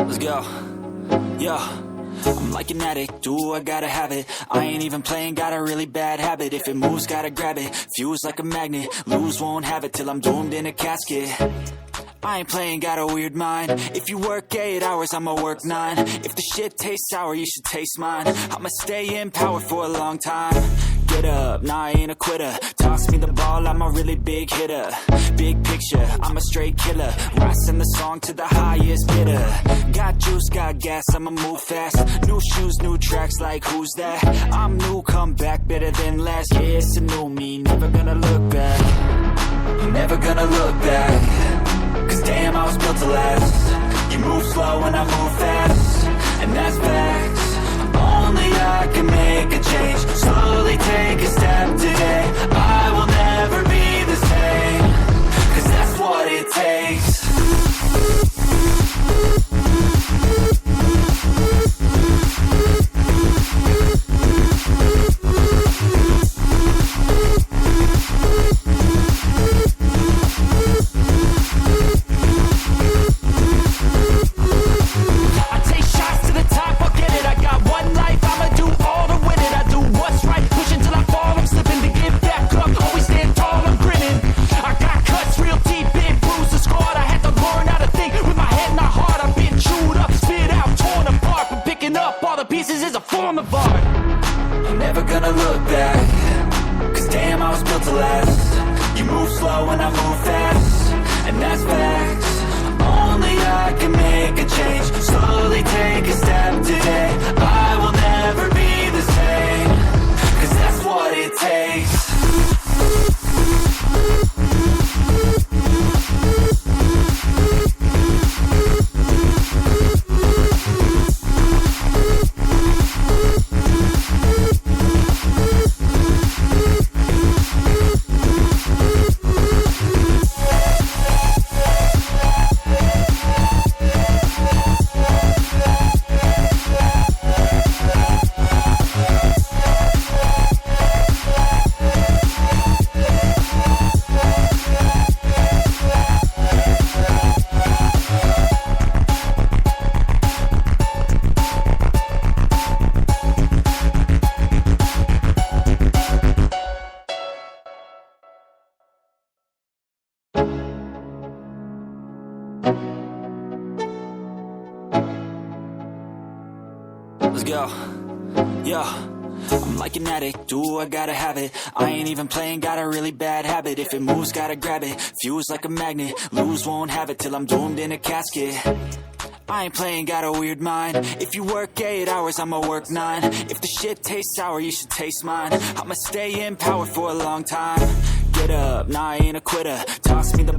Let's go. Yo, I'm like an addict, do I gotta have it. I ain't even playing, got a really bad habit. If it moves, gotta grab it, fuse like a magnet. Lose, won't have it till I'm doomed in a casket. I ain't playing, got a weird mind. If you work 8 hours, I'ma work 9. If the shit tastes sour, you should taste mine. I'ma stay in power for a long time. Get up, nah, I ain't a quitter. Toss me the ball, I'm a really big hitter. Big picture, I'm a straight killer. Rising the song to the highest bidder. Got juice, got gas, I'ma move fast. New shoes, new tracks, like who's that? I'm new, come back, better than last. Yeah, it's a new me, never gonna look back. Never gonna look back. Cause damn, I was built to last. You move slow and I move fast, and that's facts. Only I can make a change. Slowly take a step today. I will never be the same. Cause that's what it takes. Pieces is a form of art. I'm never gonna look back. Cause damn, I was built to last. You move slow and I move fast, and that's facts. Only I can make a change. Slowly take a step today. I will never be the same. Cause that's what it takes. Let's go. Yo, I'm like an addict, do I gotta have it. I ain't even playing, got a really bad habit. If it moves, gotta grab it, fuse like a magnet. Lose, won't have it till I'm doomed in a casket. I ain't playing, got a weird mind. If you work 8 hours, I'ma work 9. If the shit tastes sour, you should taste mine. I'ma stay in power for a long time. Get up, nah, I ain't a quitter. Toss me the